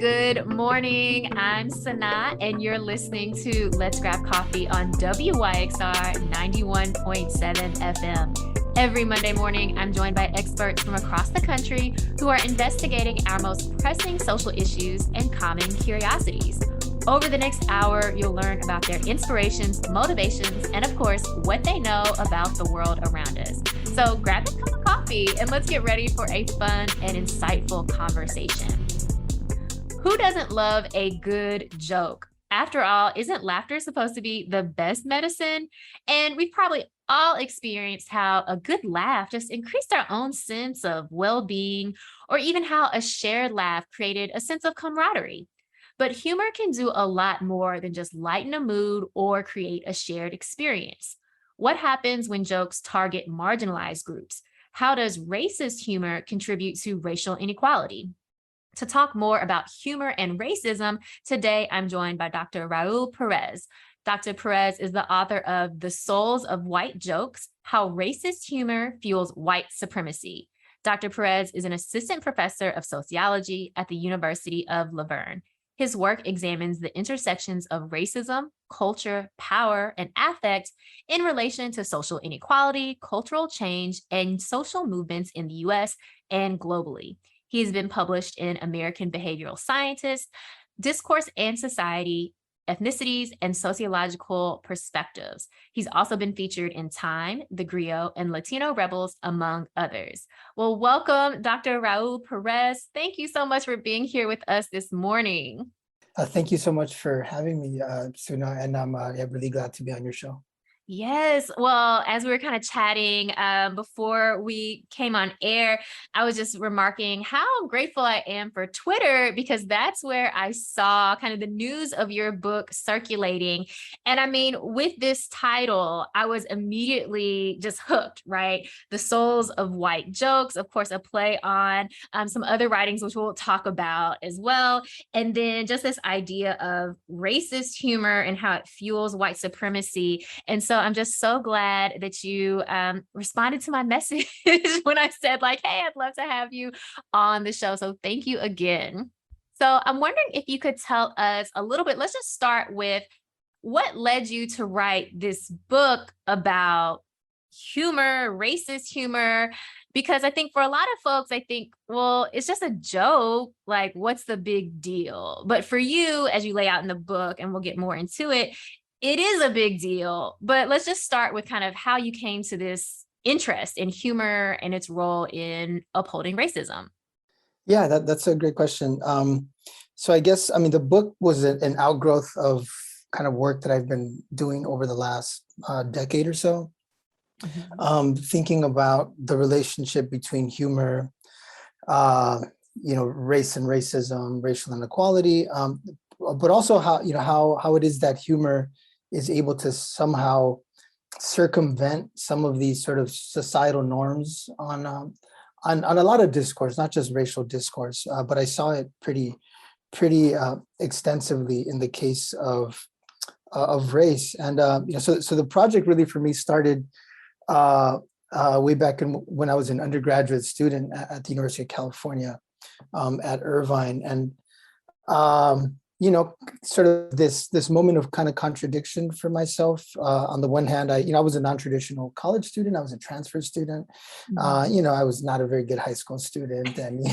Good morning. I'm SunAh, and you're listening to Let's Grab Coffee on WYXR 91.7 FM. Every Monday morning, I'm joined by experts from across the country who are investigating our most pressing social issues and common curiosities. Over the next hour, you'll learn about their inspirations, motivations, and of course, what they know about the world around us. So grab a cup of coffee and let's get ready for a fun and insightful conversation. Who doesn't love a good joke? After all, isn't laughter supposed to be the best medicine? And we've probably all experienced how a good laugh just increased our own sense of well-being, or even how a shared laugh created a sense of camaraderie. But humor can do a lot more than just lighten a mood or create a shared experience. What happens when jokes target marginalized groups? How does racist humor contribute to racial inequality? To talk more about humor and racism, today I'm joined by Dr. Raúl Pérez. Dr. Pérez is the author of The Souls of White Jokes: How Racist Humor Fuels White Supremacy. Dr. Pérez is an assistant professor of sociology at the University of La Verne. His work examines the intersections of racism, culture, power, and affect in relation to social inequality, cultural change, and social movements in the US and globally. He has been published in American Behavioral Scientist, Discourse and Society, Ethnicities, and Sociological Perspectives. He's also been featured in Time, The Griot, and Latino Rebels, among others. Well, welcome, Dr. Raúl Pérez. Thank you so much for being here with us this morning. Thank you so much for having me, SunAh, and I'm really glad to be on your show. Yes. Well, as we were kind of chatting before we came on air, I was just remarking how grateful I am for Twitter, because that's where I saw kind of the news of your book circulating. And I mean, with this title, I was immediately just hooked, right? The Souls of White Jokes, of course, a play on some other writings, which we'll talk about as well. And then just this idea of racist humor and how it fuels white supremacy. And so I'm just so glad that you responded to my message when I said, like, hey, I'd love to have you on the show. So thank you again. So I'm wondering if you could tell us a little bit. Let's just start with what led you to write this book about humor, racist humor, because I think for a lot of folks, I think, well, it's just a joke. Like, what's the big deal? But for you, as you lay out in the book, and we'll get more into it, it is a big deal. But let's just start with kind of how you came to this interest in humor and its role in upholding racism. Yeah, that's a great question. So I guess, I mean, the book was an outgrowth of kind of work that I've been doing over the last decade or so, thinking about the relationship between humor, race and racism, racial inequality, but also how it is that humor is able to somehow circumvent some of these sort of societal norms on a lot of discourse, not just racial discourse, but I saw it pretty extensively in the case of race. And so the project really for me started way back when I was an undergraduate student at the University of California at Irvine, and sort of this moment of kind of contradiction for myself. On the one hand, I was a non-traditional college student. I was a transfer student. I was not a very good high school student, and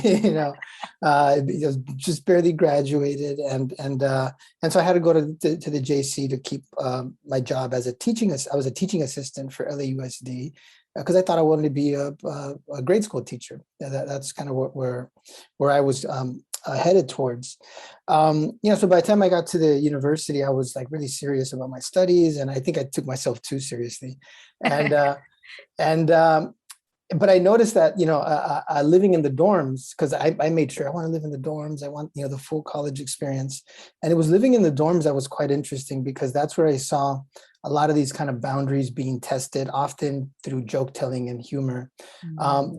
just barely graduated, and so I had to go to the JC to keep my job as a teaching. I was a teaching assistant for LAUSD because I thought I wanted to be a grade school teacher. That's kind of where I was headed towards. So by the time I got to the university, I was like really serious about my studies, and I think I took myself too seriously. And but I noticed that living in the dorms, because I made sure I want to live in the dorms. I want the full college experience, and it was living in the dorms that was quite interesting, because that's where I saw a lot of these kind of boundaries being tested, often through joke telling and humor.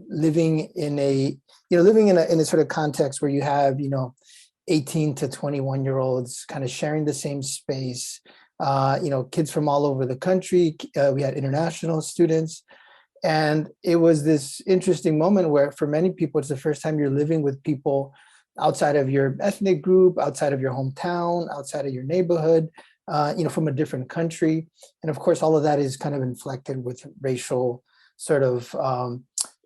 Living in a sort of context where you have 18 to 21-year-olds kind of sharing the same space, kids from all over the country. We had international students. And it was this interesting moment where for many people, it's the first time you're living with people outside of your ethnic group, outside of your hometown, outside of your neighborhood, from a different country. And of course, all of that is kind of inflected with racial sort of,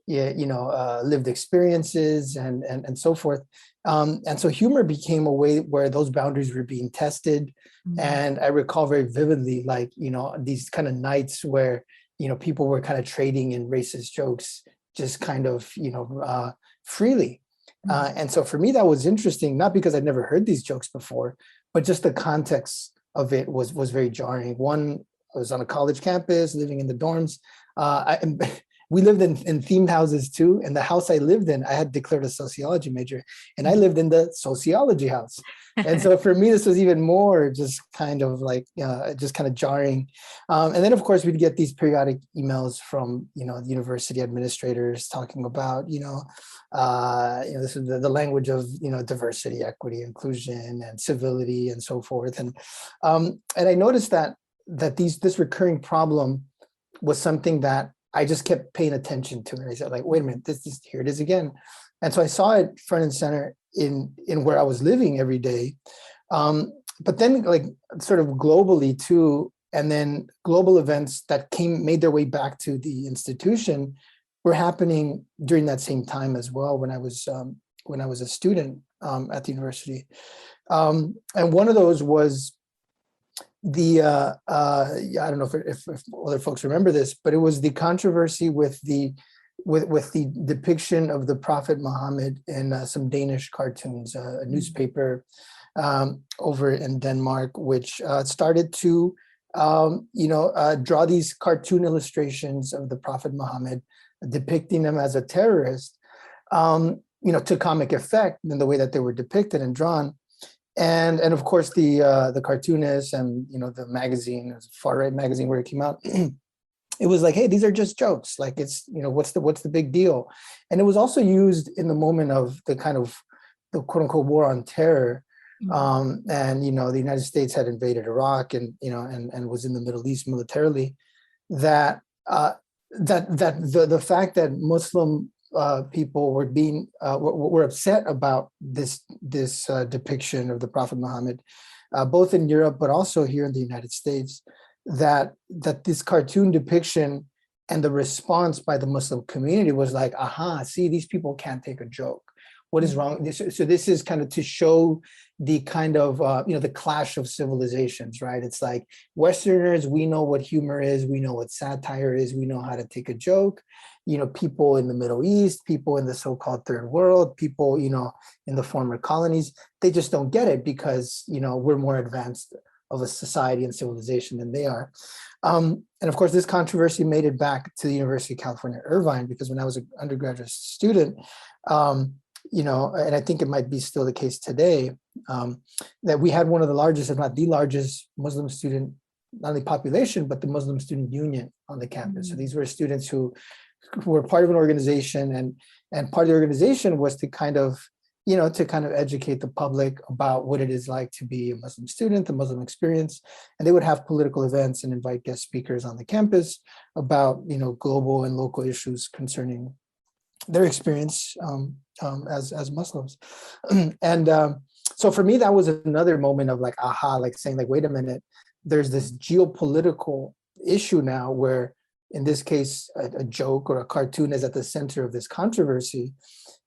lived experiences and so forth. And so humor became a way where those boundaries were being tested. Mm-hmm. And I recall very vividly, like, these kind of nights where, people were kind of trading in racist jokes, just kind of, freely. And so for me, that was interesting, not because I'd never heard these jokes before, but just the context of it was very jarring. One, I was on a college campus, living in the dorms. We lived in themed houses too. And the house I lived in, I had declared a sociology major, and I lived in the sociology house. And so for me, this was even more just kind of like, just kind of jarring. And then of course we'd get these periodic emails from, the university administrators talking about, this is the language of, diversity, equity, inclusion, and civility, and so forth. And I noticed that this recurring problem was something that I just kept paying attention to. And I said, like, wait a minute, here it is again. And so I saw it front and center in where I was living every day. But then like sort of globally too, and then global events that made their way back to the institution were happening during that same time as well, when I was a student at the university. And one of those was I don't know if other folks remember this, but it was the controversy with the depiction of the Prophet Muhammad in some Danish cartoons, a newspaper over in Denmark, which started to draw these cartoon illustrations of the Prophet Muhammad, depicting him as a terrorist, to comic effect in the way that they were depicted and drawn. And of course the cartoonists and the magazine, it was a far right magazine where it came out, it was like, hey, these are just jokes. Like, it's, what's the big deal? And it was also used in the moment of the kind of the quote unquote war on terror. Mm-hmm. And the United States had invaded Iraq and and was in the Middle East militarily. That the fact that Muslim people were upset about this depiction of the Prophet Muhammad, both in Europe but also here in the United States, that this cartoon depiction and the response by the Muslim community was like, aha, see, these people can't take a joke. What is wrong? So this is kind of to show the kind of, the clash of civilizations, right? It's like Westerners, we know what humor is, we know what satire is, we know how to take a joke. People in the Middle East, people in the so-called third world, people, in the former colonies, they just don't get it because, we're more advanced of a society and civilization than they are. And of course, this controversy made it back to the University of California, Irvine, because when I was an undergraduate student, and I think it might be still the case today, that we had one of the largest, if not the largest, Muslim student, not only population, but the Muslim student union on the campus. So these were students who were part of an organization, and part of the organization was to kind of educate the public about what it is like to be a Muslim student, the Muslim experience. And they would have political events and invite guest speakers on the campus about, global and local issues concerning their experience as Muslims. And so for me, that was another moment of like, aha, like saying like, wait a minute, there's this geopolitical issue now where, in this case, a joke or a cartoon is at the center of this controversy.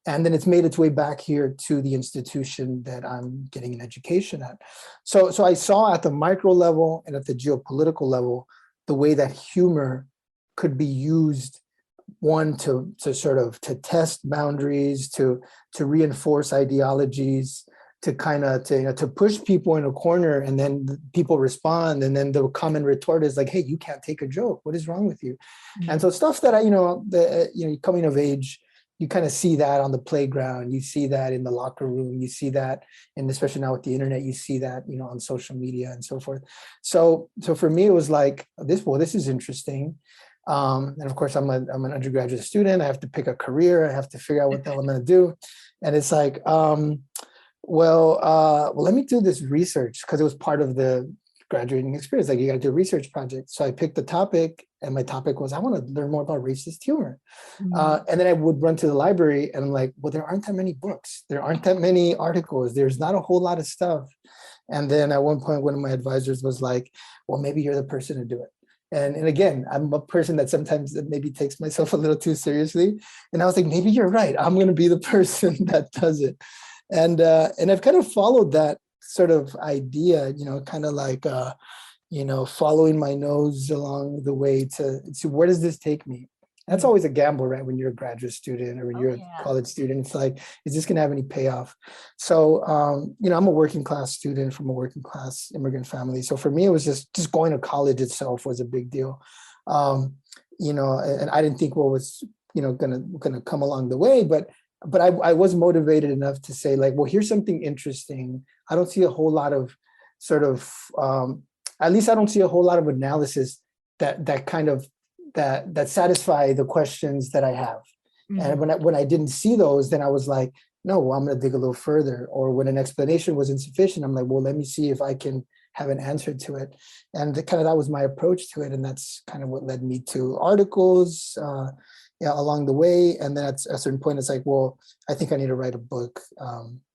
And then it's made its way back here to the institution that I'm getting an education at. So I saw at the micro level and at the geopolitical level, the way that humor could be used, one, to sort of to test boundaries, to reinforce ideologies, to kind of to push people in a corner, and then people respond, and then the common retort is like, hey, you can't take a joke, what is wrong with you? Mm-hmm. And so stuff that coming of age, you kind of see that on the playground, you see that in the locker room, you see that, and especially now with the internet, you see that on social media and so forth. So for me, it was like, this is interesting. And of course, I'm an undergraduate student. I have to pick a career. I have to figure out what the hell I'm going to do. And it's like, well, let me do this research, because it was part of the graduating experience. Like, you got to do a research project. So I picked the topic, and my topic was, I want to learn more about racist humor. And then I would run to the library, and I'm like, well, there aren't that many books. There aren't that many articles. There's not a whole lot of stuff. And then at one point, one of my advisors was like, well, maybe you're the person to do it. And again, I'm a person that sometimes maybe takes myself a little too seriously. And I was like, maybe you're right. I'm going to be the person that does it. And I've kind of followed that sort of idea, kind of like, following my nose along the way to where does this take me? That's always a gamble, right? When you're a graduate student or when you're a college student, it's like, is this going to have any payoff? So, I'm a working class student from a working class immigrant family. So for me, it was just going to college itself was a big deal. And I didn't think what was, gonna come along the way, but I was motivated enough to say, like, well, here's something interesting. I don't see a whole lot of sort of, at least I don't see a whole lot of analysis that satisfy the questions that I have. And when I didn't see those, then I was like, no, well, I'm going to dig a little further. Or when an explanation was insufficient, I'm like, well, let me see if I can have an answer to it. And that was my approach to it. And that's kind of what led me to articles along the way. And then at a certain point, it's like, well, I think I need to write a book,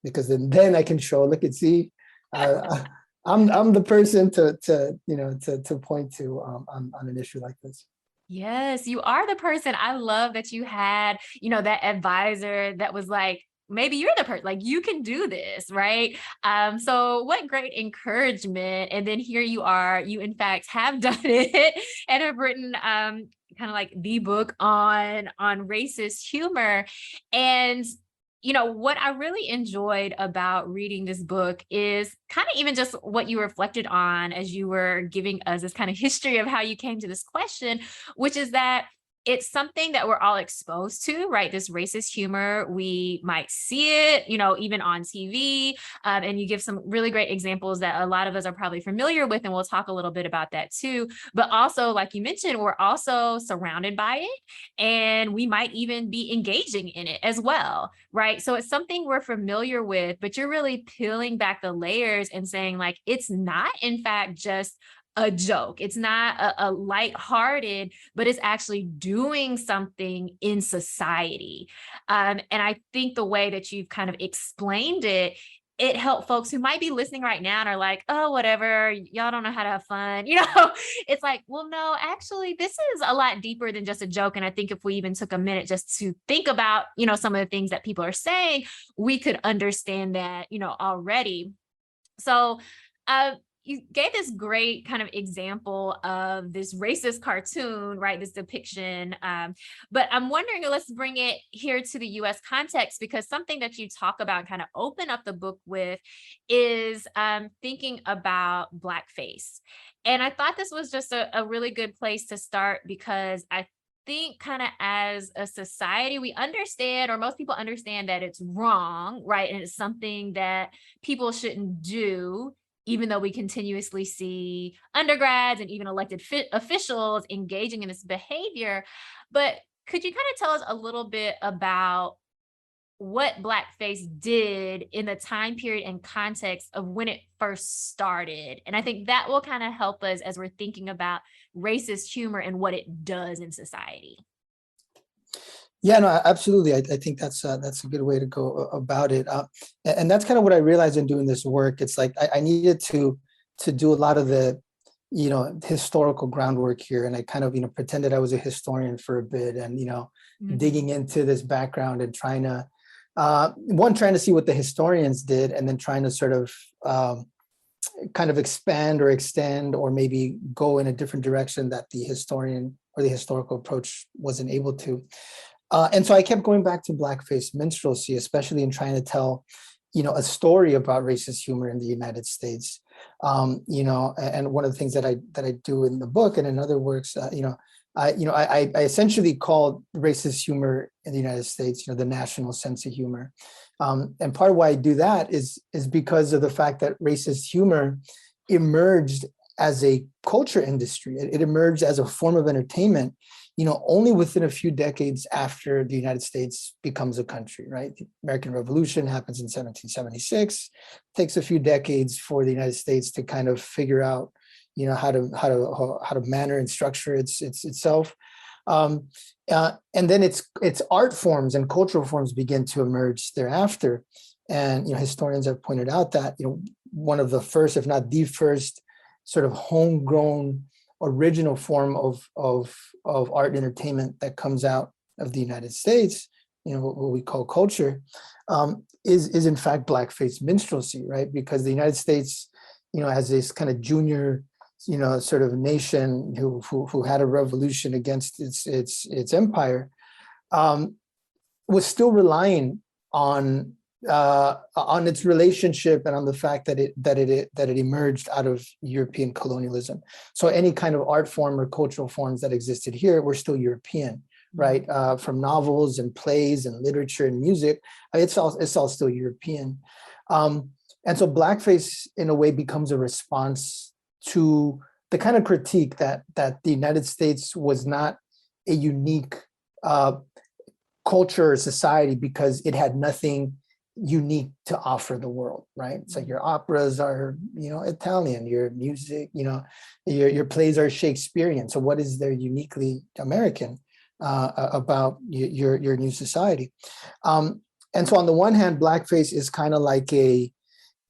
because then I can show, look and see, I'm the person to point to on an issue like this. Yes, you are the person. I love that you had, that advisor that was like, maybe you're the person, like, you can do this, right? So what great encouragement. And then here you are, you in fact have done it and have written kind of like the book on racist humor. And what I really enjoyed about reading this book is kind of even just what you reflected on as you were giving us this kind of history of how you came to this question, which is that it's something that we're all exposed to, right? This racist humor, we might see it, even on TV. And you give some really great examples that a lot of us are probably familiar with, and we'll talk a little bit about that too. But also, like you mentioned, we're also surrounded by it, and we might even be engaging in it as well, right? So it's something we're familiar with, but you're really peeling back the layers and saying, like, it's not, in fact, just a joke. It's not a lighthearted, but it's actually doing something in society. And I think the way that you've kind of explained it, it helped folks who might be listening right now and are like, oh, whatever, y'all don't know how to have fun. It's like, well, no, actually, this is a lot deeper than just a joke. And I think if we even took a minute just to think about, some of the things that people are saying, we could understand that, already. So, you gave this great kind of example of this racist cartoon, right? This depiction. But I'm wondering, let's bring it here to the US context, because something that you talk about and kind of open up the book with is thinking about Blackface. And I thought this was just a really good place to start, because I think kind of as a society, we understand, or most people understand, that it's wrong, right? And it's something that people shouldn't do, even though we continuously see undergrads and even elected officials engaging in this behavior. But could you kind of tell us a little bit about what Blackface did in the time period and context of when it first started? And I think that will kind of help us as we're thinking about racist humor and what it does in society. Yeah, no, absolutely. I think that's a good way to go about it. And that's kind of what I realized in doing this work. It's like I needed to do a lot of the, historical groundwork here. And I kind of, pretended I was a historian for a bit, and, digging into this background and trying to, trying to see what the historians did, and then trying to sort of kind of expand or extend, or maybe go in a different direction that the historian or the historical approach wasn't able to. And so I kept going back to Blackface minstrelsy, especially in trying to tell, a story about racist humor in the United States. And one of the things that I do in the book and in other works, I essentially called racist humor in the United States, the national sense of humor. And part of why I do that is because of the fact that racist humor emerged as a culture industry. It emerged as a form of entertainment, only within a few decades after the United States becomes a country, right? The American Revolution happens in 1776. It takes a few decades for the United States to kind of figure out, how to manner and structure itself. And then its art forms and cultural forms begin to emerge thereafter. And historians have pointed out that one of the first, if not the first, sort of homegrown original form of art and entertainment that comes out of the United States, what we call culture, is in fact blackface minstrelsy, right? Because the United States, as this kind of junior, sort of nation who had a revolution against its empire, was still relying on its relationship and on the fact that it emerged out of European colonialism. So any kind of art form or cultural forms that existed here were still European, right? From novels and plays and literature and music, it's all still European. And so blackface, in a way, becomes a response to the kind of critique that the United States was not a unique culture or society because it had nothing unique to offer the world, right? It's like your operas are, Italian, your music, your plays are Shakespearean. So what is there uniquely American about your new society? And so on the one hand, blackface is kind of like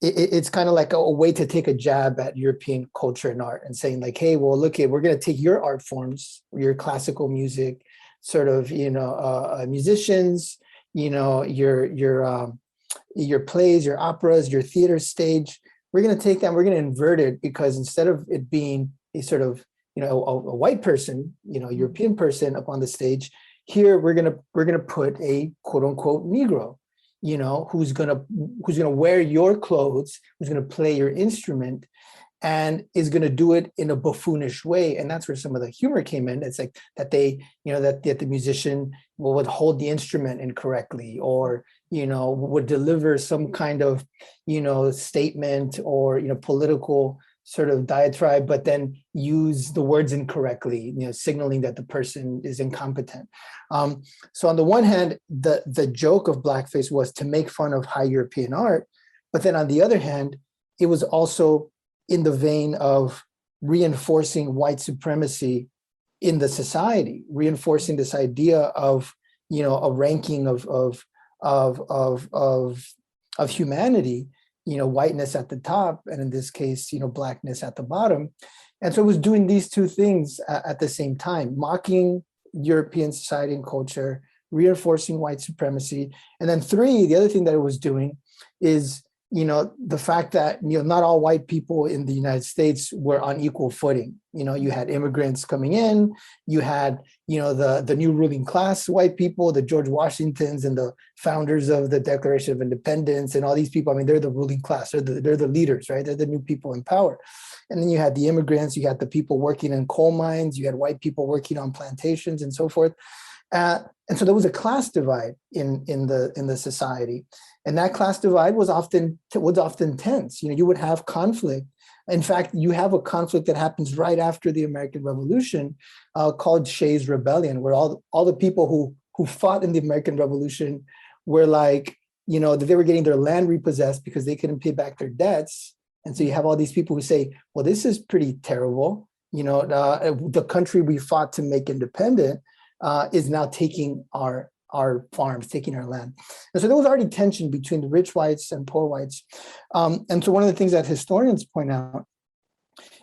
it's kind of like a way to take a jab at European culture and art and saying like, hey, well, look, we're going to take your art forms, your classical music, sort of, musicians, your plays, your operas, your theater stage. We're going to take that, we're going to invert it, because instead of it being a sort of, a white person, European person up on the stage, here we're going to put a quote unquote Negro, who's gonna wear your clothes, who's gonna play your instrument, and is gonna do it in a buffoonish way. And that's where some of the humor came in. It's like that that the musician would hold the instrument incorrectly, or would deliver some kind of statement or political sort of diatribe, but then use the words incorrectly, signaling that the person is incompetent. So on the one hand, the joke of blackface was to make fun of high European art, but then on the other hand, it was also in the vein of reinforcing white supremacy in the society, reinforcing this idea of a ranking of humanity, whiteness at the top, and in this case, blackness at the bottom. And so it was doing these two things at the same time, mocking European society and culture, reinforcing white supremacy. And then three, the other thing that it was doing is, the fact that, not all white people in the United States were on equal footing. You had immigrants coming in, you had, the new ruling class white people, the George Washingtons and the founders of the Declaration of Independence and all these people. I mean, they're the ruling class, they're the leaders, right? They're the new people in power. And then you had the immigrants, you had the people working in coal mines, you had white people working on plantations and so forth. And so there was a class divide in the society. And that class divide was often tense. You would have conflict. In fact, you have a conflict that happens right after the American Revolution, called Shays' Rebellion, where all the people who fought in the American Revolution were like, that they were getting their land repossessed because they couldn't pay back their debts. And so you have all these people who say, well, this is pretty terrible. The country we fought to make independent is now taking our farms, taking our land. And so there was already tension between the rich whites and poor whites. And so one of the things that historians point out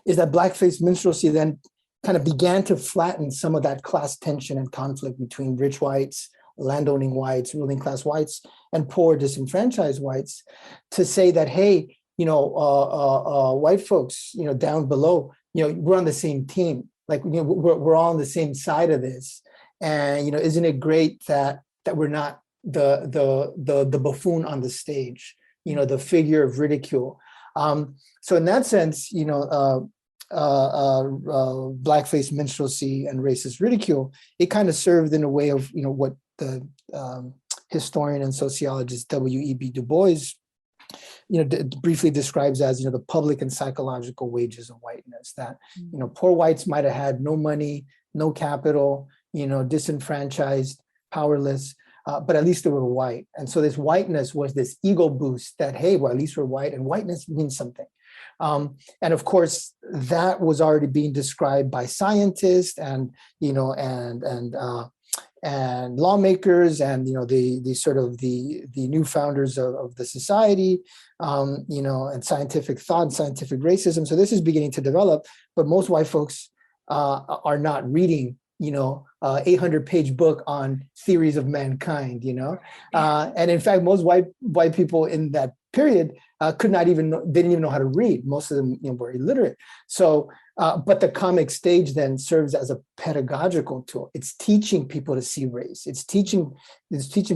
is that blackface minstrelsy then kind of began to flatten some of that class tension and conflict between rich whites, landowning whites, ruling class whites, and poor disenfranchised whites, to say that, hey, white folks, down below, we're on the same team. Like, we're all on the same side of this. And isn't it great that we're not the buffoon on the stage, the figure of ridicule. So in that sense, blackface minstrelsy and racist ridicule, it kind of served in a way of what the historian and sociologist W.E.B. Du Bois briefly describes as the public and psychological wages of whiteness. That poor whites might have had no money, no capital, disenfranchised, powerless, but at least they were white. And so this whiteness was this ego boost that, hey, well, at least we're white, and whiteness means something. And of course, that was already being described by scientists and, and lawmakers and, the sort of the new founders of the society, and scientific thought and scientific racism. So this is beginning to develop, but most white folks are not reading 800-page book on theories of mankind, and in fact, most white people in that period didn't even know how to read. Most of them were illiterate. So, but the comic stage then serves as a pedagogical tool. It's teaching people to see race. It's teaching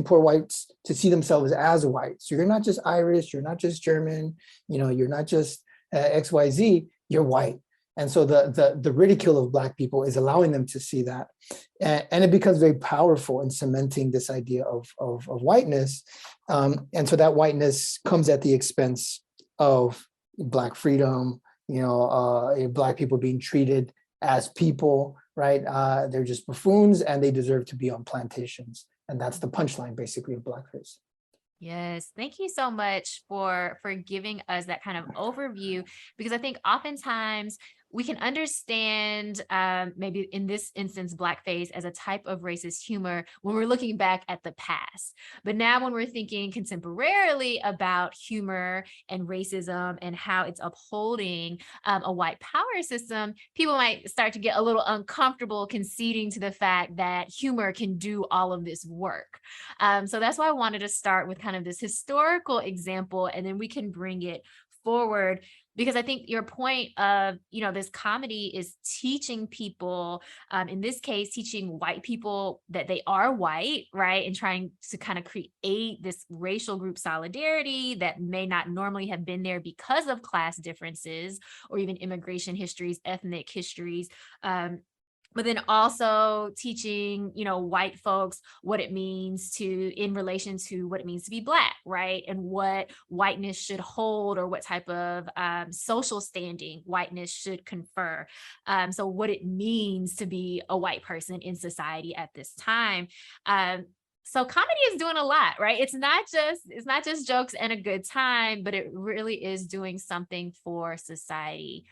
poor whites to see themselves as white. So you're not just Irish, you're not just German, you're not just XYZ, you're white. And so the ridicule of Black people is allowing them to see that. And it becomes very powerful in cementing this idea of whiteness. And so that whiteness comes at the expense of Black freedom, Black people being treated as people, right? They're just buffoons and they deserve to be on plantations. And that's the punchline basically of Blackface. Yes, thank you so much for giving us that kind of overview, because I think oftentimes we can understand maybe in this instance, Blackface as a type of racist humor when we're looking back at the past. But now when we're thinking contemporarily about humor and racism and how it's upholding a white power system, people might start to get a little uncomfortable conceding to the fact that humor can do all of this work. So that's why I wanted to start with kind of this historical example, and then we can bring it forward, because I think your point of, this comedy is teaching people, in this case, teaching white people that they are white, right? And trying to kind of create this racial group solidarity that may not normally have been there because of class differences or even immigration histories, ethnic histories. But then also teaching, white folks what it means in relation to what it means to be Black, right? And what whiteness should hold, or what type of social standing whiteness should confer. So what it means to be a white person in society at this time. So comedy is doing a lot, right? It's not just jokes and a good time, but it really is doing something for society.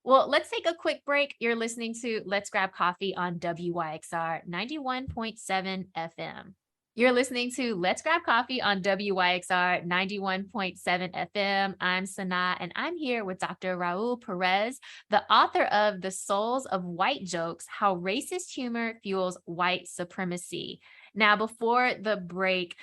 Well, let's take a quick break. You're listening to Let's Grab Coffee on WYXR 91.7 FM. You're listening to Let's Grab Coffee on WYXR 91.7 FM. I'm SunAh, and I'm here with Dr. Raúl Pérez, the author of The Souls of White Jokes: How Racist Humor Fuels White Supremacy. Now, before the break,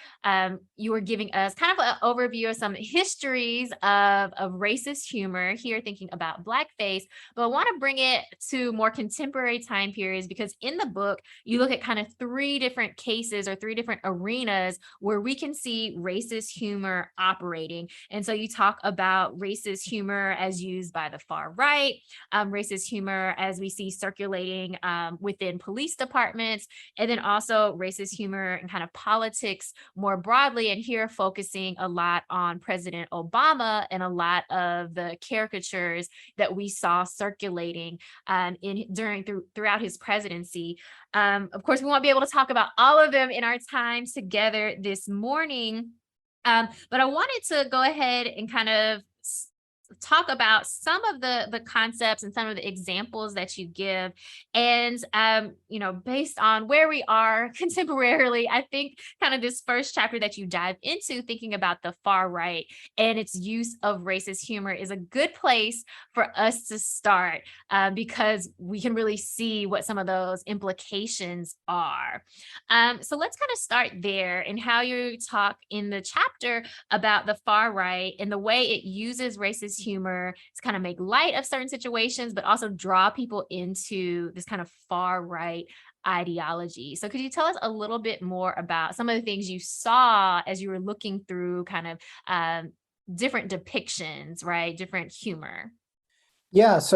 you were giving us kind of an overview of some histories of racist humor here, thinking about Blackface, but I want to bring it to more contemporary time periods, because in the book, you look at kind of 3 different cases or 3 different arenas where we can see racist humor operating. And so you talk about racist humor as used by the far right, racist humor as we see circulating within police departments, and then also racist humor and kind of politics more broadly. And here focusing a lot on President Obama and a lot of the caricatures that we saw circulating throughout his presidency. Of course, we won't be able to talk about all of them in our time together this morning. But I wanted to go ahead and kind of talk about some of the concepts and some of the examples that you give. And, based on where we are contemporarily, I think kind of this first chapter that you dive into, thinking about the far right and its use of racist humor, is a good place for us to start, because we can really see what some of those implications are. So let's kind of start there, and how you talk in the chapter about the far right and the way it uses racist humor to kind of make light of certain situations, but also draw people into this kind of far right ideology. So could you tell us a little bit more about some of the things you saw as you were looking through kind of different depictions, right? Different humor. Yeah, that's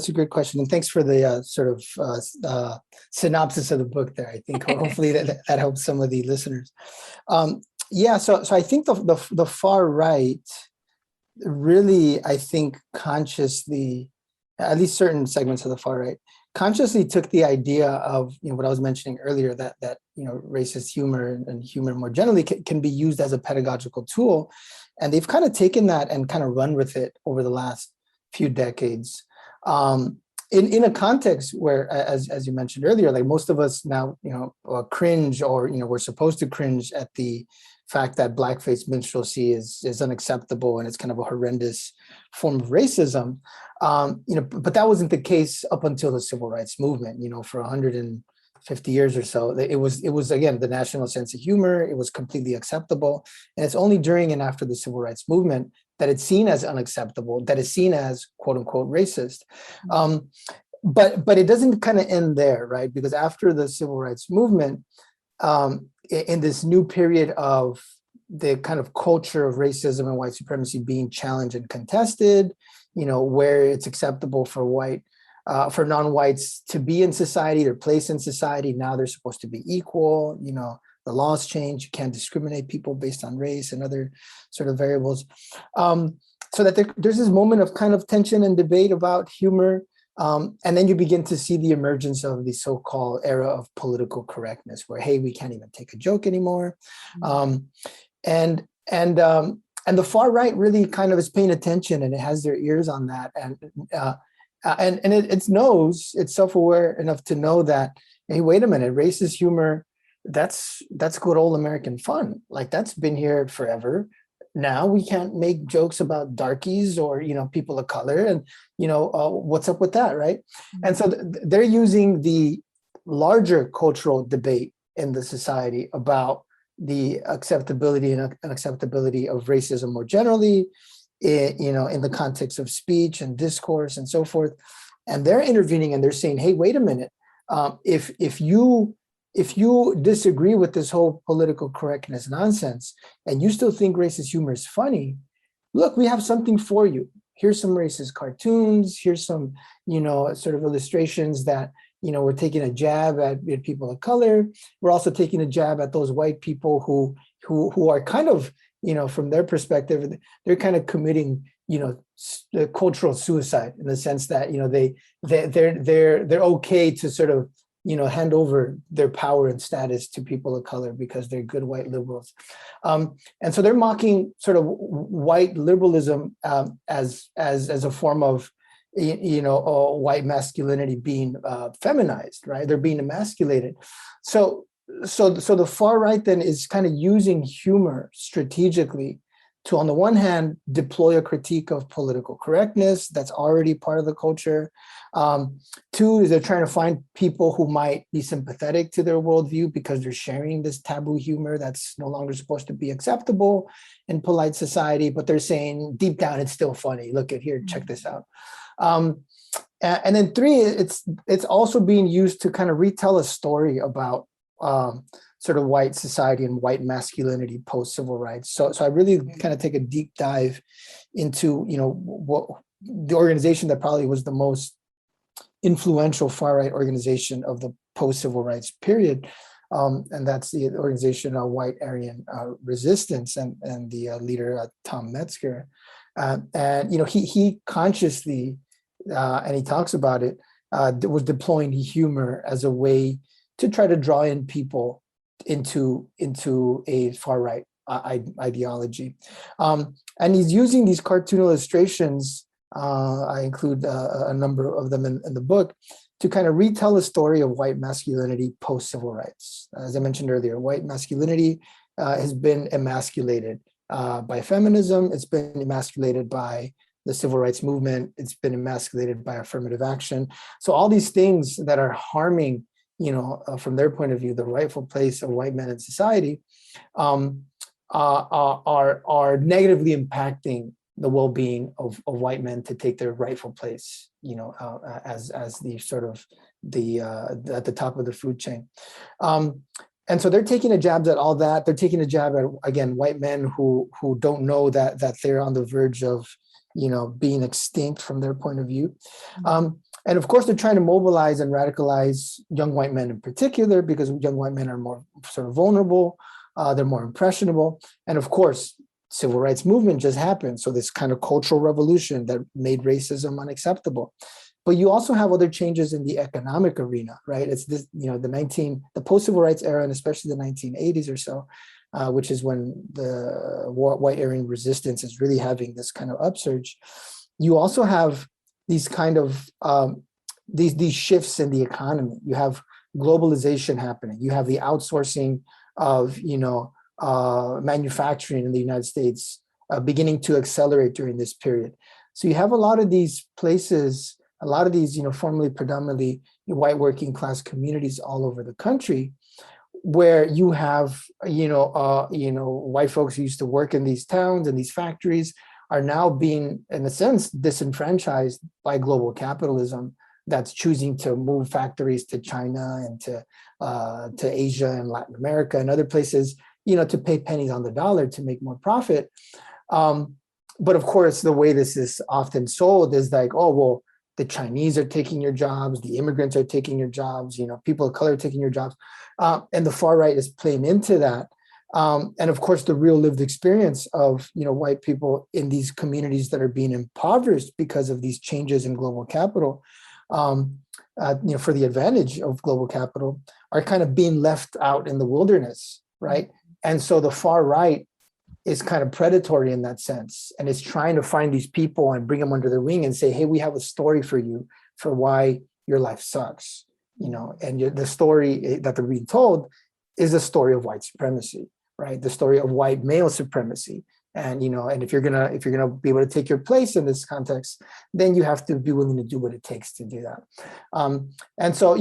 a great question, and thanks for the sort of synopsis of the book there. I think hopefully that helps some of the listeners. So I think the far right really, I think, consciously, at least certain segments of the far right, consciously took the idea of what I was mentioning earlier, that racist humor and humor more generally can be used as a pedagogical tool, And they've kind of taken that and kind of run with it over the last few decades. In a context where, as you mentioned earlier, like most of us now, cringe, or, we're supposed to cringe at the fact that blackface minstrelsy is unacceptable and it's kind of a horrendous form of racism. But that wasn't the case up until the civil rights movement. For 150 years or so, it was again the national sense of humor. It was completely acceptable, and it's only during and after the civil rights movement that it's seen as unacceptable, that it's seen as quote unquote racist. But it doesn't kind of end there, right? Because after the civil rights movement, in this new period of the kind of culture of racism and white supremacy being challenged and contested, where it's acceptable for non-whites to be in society, their place in society, now they're supposed to be equal. The laws change. You can't discriminate people based on race and other sort of variables. So that there's this moment of kind of tension and debate about humor. And then you begin to see the emergence of the so-called era of political correctness, where, hey, we can't even take a joke anymore. And the far right really kind of is paying attention, and it has their ears on that. And it's self-aware enough to know that, hey, wait a minute, racist humor, that's good old American fun. Like, that's been here forever. Now we can't make jokes about darkies or, people of color, and, what's up with that, right? And so they're using the larger cultural debate in the society about the acceptability and unacceptability of racism more generally, in the context of speech and discourse and so forth. And they're intervening and they're saying, hey, wait a minute, if you disagree with this whole political correctness nonsense and you still think racist humor is funny, look, we have something for you. Here's some racist cartoons. Here's some, sort of illustrations that, we're taking a jab at people of color. We're also taking a jab at those white people who are kind of, from their perspective, they're kind of committing, cultural suicide, in the sense that, they're okay to sort of, hand over their power and status to people of color because they're good white liberals. And so they're mocking sort of white liberalism as a form of, white masculinity being feminized, right? They're being emasculated. So the far right then is kind of using humor strategically to, on the one hand, deploy a critique of political correctness that's already part of the culture. Two is they're trying to find people who might be sympathetic to their worldview because they're sharing this taboo humor that's no longer supposed to be acceptable in polite society, but they're saying deep down it's still funny. Look at here, check this out. And then three, it's also being used to kind of retell a story about sort of white society and white masculinity post-civil rights. So I really kind of take a deep dive into, what the organization that probably was the most influential far-right organization of the post-civil rights period. And that's the organization White Aryan Resistance, and the leader, Tom Metzger. And, he consciously, and he talks about it, was deploying humor as a way to try to draw in people into a far right ideology, and he's using these cartoon illustrations. I include a number of them in the book to kind of retell the story of white masculinity post civil rights. As I mentioned earlier, white masculinity has been emasculated by feminism. It's been emasculated by the civil rights movement. It's been emasculated by affirmative action. So all these things that are harming, from their point of view, the rightful place of white men in society, are negatively impacting the well-being of white men to take their rightful place, as the sort of at the top of the food chain. And so they're taking a jab at all that. They're taking a jab at, again, white men who don't know that they're on the verge of, being extinct from their point of view. And of course, they're trying to mobilize and radicalize young white men in particular, because young white men are more sort of vulnerable, they're more impressionable. And of course, civil rights movement just happened. So this kind of cultural revolution that made racism unacceptable. But you also have other changes in the economic arena, right? It's this, the post-civil rights era, and especially the 1980s or so, which is when the white Aryan resistance is really having this kind of upsurge, you also have these kind of these shifts in the economy. You have globalization happening. You have the outsourcing of manufacturing in the United States beginning to accelerate during this period. So you have a lot of these places, a lot of these formerly predominantly white working class communities all over the country, where you have white folks who used to work in these towns and these factories are now being, in a sense, disenfranchised by global capitalism that's choosing to move factories to China and to Asia and Latin America and other places, to pay pennies on the dollar to make more profit. But of course, the way this is often sold is like, oh, well, the Chinese are taking your jobs, the immigrants are taking your jobs, people of color are taking your jobs. And the far right is playing into that. And of course, the real lived experience of white people in these communities that are being impoverished because of these changes in global capital, for the advantage of global capital, are kind of being left out in the wilderness, right? And so the far right is kind of predatory in that sense, and it's trying to find these people and bring them under their wing and say, hey, we have a story for you for why your life sucks, and the story that they're being told is a story of white supremacy, right? The story of white male supremacy. And and if you're gonna be able to take your place in this context, then you have to be willing to do what it takes to do that. And so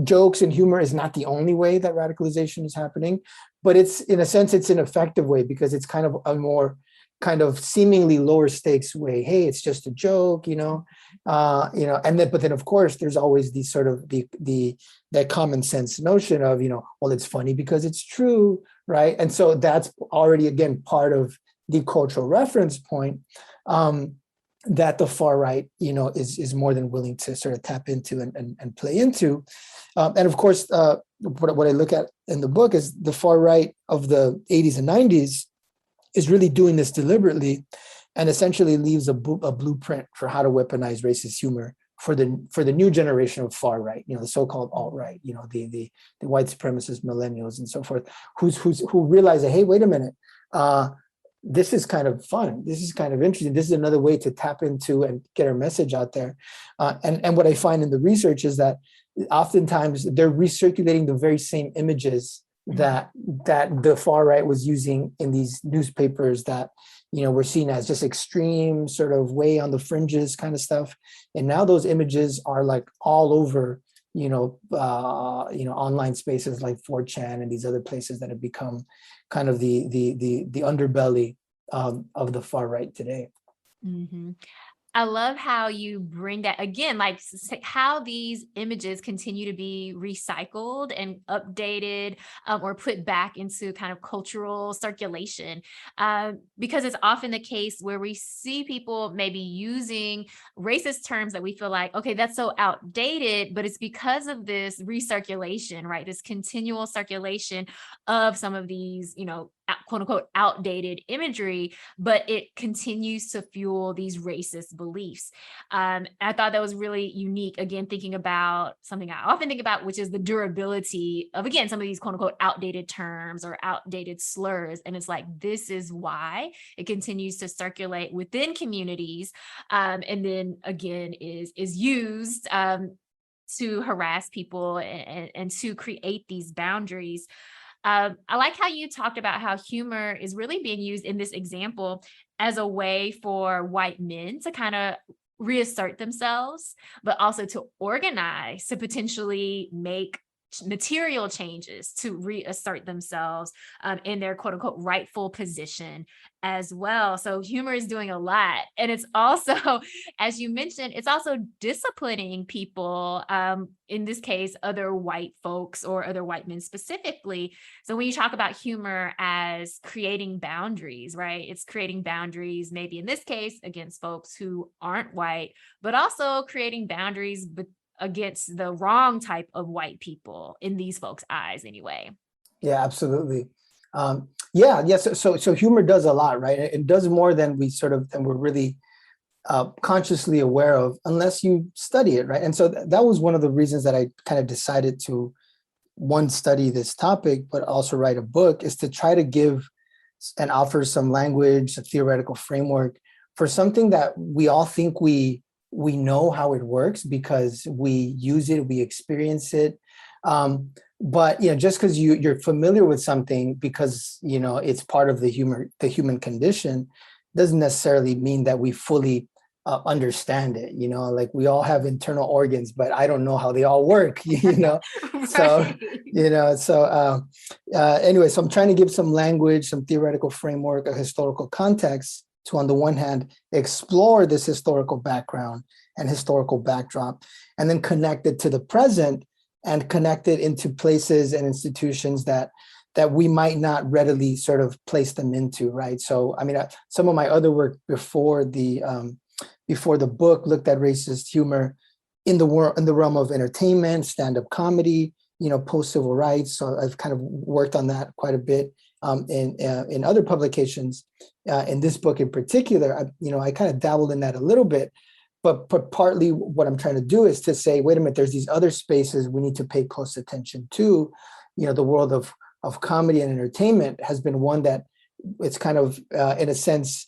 jokes and humor is not the only way that radicalization is happening, but it's, in a sense, it's an effective way because it's kind of a more kind of seemingly lower stakes way. Hey, it's just a joke, and then, but then of course there's always these sort of that common sense notion of, well, it's funny because it's true, right? And so that's already, again, part of the cultural reference point that the far right, is more than willing to sort of tap into and play into. And of course, what I look at in the book is the far right of the 80s and 90s is really doing this deliberately and essentially leaves a blueprint for how to weaponize racist humor for the new generation of far right, the so-called alt-right, the white supremacist millennials and so forth, who realize that, hey, wait a minute, this is kind of fun. This is kind of interesting. This is another way to tap into and get our message out there. And what I find in the research is that oftentimes they're recirculating the very same images that the far right was using in these newspapers that were seen as just extreme, sort of way on the fringes kind of stuff. And now those images are like all over online spaces like 4chan and these other places that have become kind of the underbelly of the far right today. Mm-hmm. I love how you bring that again, like how these images continue to be recycled and updated or put back into kind of cultural circulation, because it's often the case where we see people maybe using racist terms that we feel like, okay, that's so outdated, but it's because of this recirculation, right? This continual circulation of some of these, quote unquote, outdated imagery, but it continues to fuel these racist beliefs. I thought that was really unique. Again, thinking about something I often think about, which is the durability of, again, some of these quote unquote outdated terms or outdated slurs. And it's like, this is why it continues to circulate within communities. And then again, is used to harass people and to create these boundaries. I like how you talked about how humor is really being used in this example as a way for white men to kind of reassert themselves, but also to organize, to potentially make material changes to reassert themselves in their quote unquote rightful position as well. So humor is doing a lot. And it's also, as you mentioned, it's also disciplining people, in this case, other white folks or other white men specifically. So when you talk about humor as creating boundaries, right? It's creating boundaries, maybe in this case, against folks who aren't white, but also creating boundaries against the wrong type of white people in these folks' eyes anyway. Yeah, absolutely. So humor does a lot, right? It does more than we're really consciously aware of, unless you study it, right? And so that was one of the reasons that I kind of decided to one, study this topic, but also write a book, is to try to give and offer some language, a theoretical framework for something that we all think we know how it works because we use it, we experience it. But just because you're familiar with something because it's part of the human condition, doesn't necessarily mean that we fully understand it. Like we all have internal organs, but I don't know how they all work. Right. So anyway, so I'm trying to give some language, some theoretical framework, a historical context to, on the one hand, explore this historical background and historical backdrop, and then connect it to the present and connect it into places and institutions that we might not readily sort of place them into, right? So, I mean, some of my other work before the book looked at racist humor in the realm of entertainment, stand-up comedy, post-civil rights. So I've kind of worked on that quite a bit in other publications. In this book in particular, I kind of dabbled in that a little bit, but partly what I'm trying to do is to say, wait a minute, there's these other spaces we need to pay close attention to. The world of comedy and entertainment has been one that it's kind of, in a sense,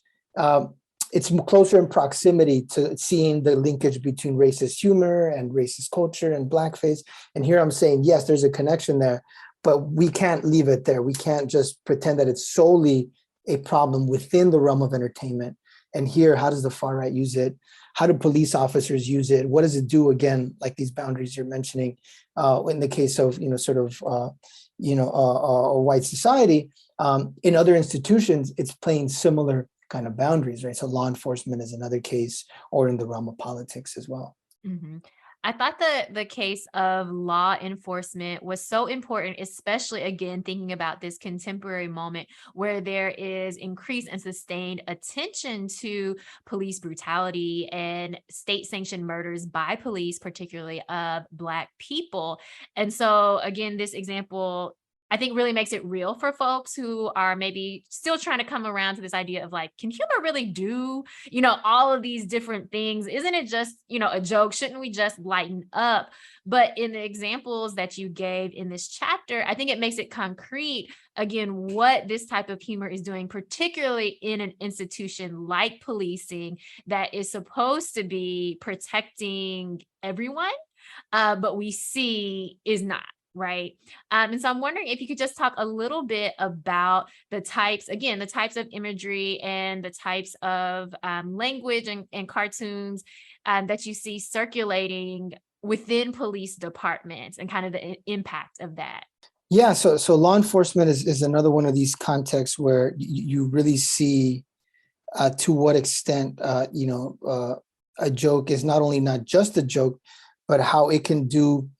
it's closer in proximity to seeing the linkage between racist humor and racist culture and blackface. And here I'm saying, yes, there's a connection there, but we can't leave it there. We can't just pretend that it's solely a problem within the realm of entertainment. And here, how does the far right use it? How do police officers use it? What does it do, again, like these boundaries you're mentioning, in the case of, a white society? In other institutions, it's playing similar kind of boundaries, right? So law enforcement is another case, or in the realm of politics as well. Mm-hmm. I thought the case of law enforcement was so important, especially, again, thinking about this contemporary moment where there is increased and sustained attention to police brutality and state-sanctioned murders by police, particularly of Black people. And so, again, this example, I think, really makes it real for folks who are maybe still trying to come around to this idea of like, can humor really do, all of these different things? Isn't it just, a joke? Shouldn't we just lighten up? But in the examples that you gave in this chapter, I think it makes it concrete, again, what this type of humor is doing, particularly in an institution like policing that is supposed to be protecting everyone, but we see is not. Right. And so I'm wondering if you could just talk a little bit about the types of imagery and the types of language and cartoons that you see circulating within police departments and kind of the impact of that. Yeah, so law enforcement is another one of these contexts where you really see to what extent a joke is not just a joke, but how it can do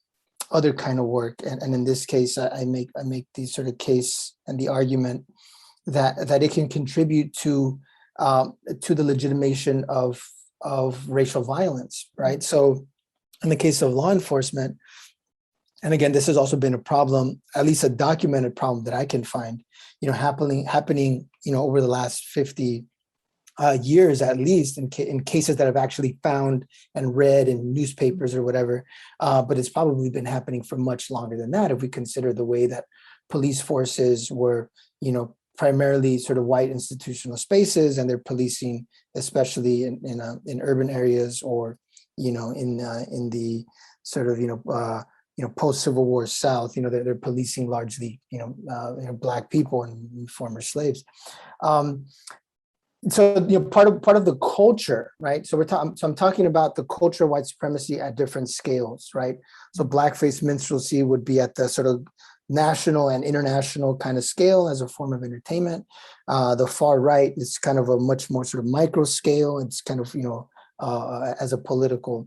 other kind of work. And in this case, I make the sort of case and the argument that it can contribute to the legitimation of racial violence, right? So in the case of law enforcement, and again, this has also been a problem, at least a documented problem that I can find, happening, over the last 50 years, at least, in cases that I've actually found and read in newspapers or whatever. But it's probably been happening for much longer than that, if we consider the way that police forces were, primarily sort of white institutional spaces, and they're policing, especially in urban areas, or in the sort of post-Civil War South. They're policing largely Black people and former slaves. So part of the culture, right? So I'm talking about the culture of white supremacy at different scales, right? So blackface minstrelsy would be at the sort of national and international kind of scale as a form of entertainment. The far right is kind of a much more sort of micro scale. It's kind of as a political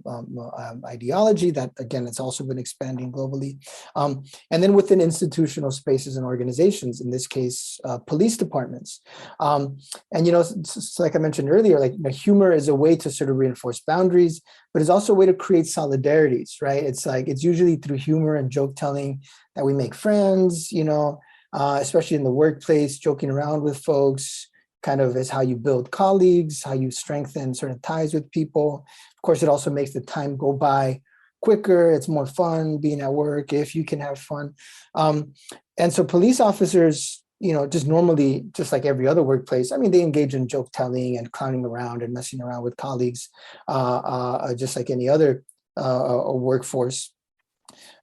ideology that, again, it's also been expanding globally. And then within institutional spaces and organizations, in this case, police departments. And, like I mentioned earlier, like humor is a way to sort of reinforce boundaries, but it's also a way to create solidarities, right? It's usually through humor and joke telling that we make friends, especially in the workplace, joking around with folks kind of is how you build colleagues, how you strengthen certain ties with people. Of course, it also makes the time go by quicker, it's more fun being at work if you can have fun. And so police officers, just normally, just like every other workplace, I mean, they engage in joke telling and clowning around and messing around with colleagues, just like any other workforce.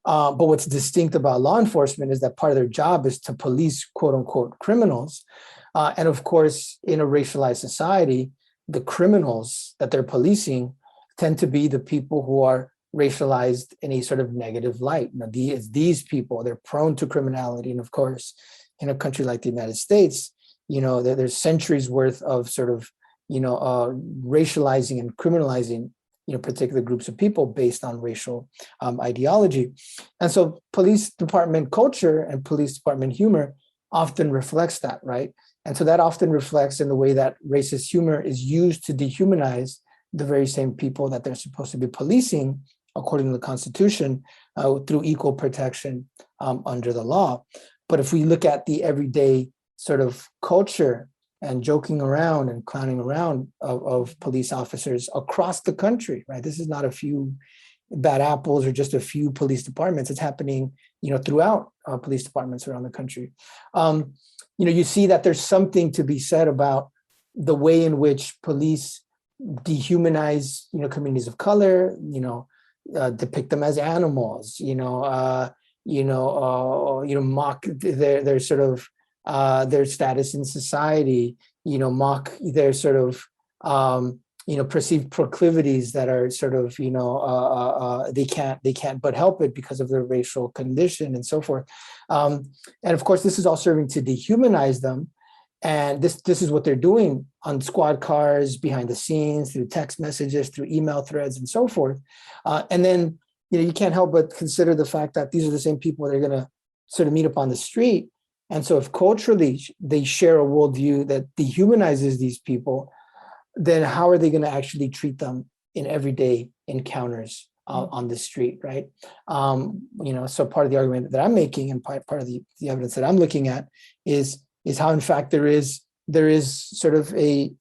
But what's distinct about law enforcement is that part of their job is to police quote unquote criminals. And of course, in a racialized society, the criminals that they're policing tend to be the people who are racialized in a sort of negative light. These people, they're prone to criminality. And of course, in a country like the United States, there's centuries worth of sort of, racializing and criminalizing particular groups of people based on racial ideology. And so police department culture and police department humor often reflects that, right? And so that often reflects in the way that racist humor is used to dehumanize the very same people that they're supposed to be policing, according to the Constitution, through equal protection under the law. But if we look at the everyday sort of culture and joking around and clowning around of police officers across the country, right? This is not a few bad apples or just a few police departments. It's happening, throughout police departments around the country. You see that there's something to be said about the way in which police dehumanize, communities of color, depict them as animals, mock their sort of their status in society, mock their sort of, perceived proclivities that are sort of, they can't but help it because of their racial condition and so forth. And of course, this is all serving to dehumanize them. And this is what they're doing on squad cars, behind the scenes, through text messages, through email threads, and so forth. And then, you can't help but consider the fact that these are the same people that are going to sort of meet up on the street. And so if culturally they share a worldview that dehumanizes these people, then how are they going to actually treat them in everyday encounters on the street, right? So part of the argument that I'm making and part of the evidence that I'm looking at is how, in fact, there is sort of a,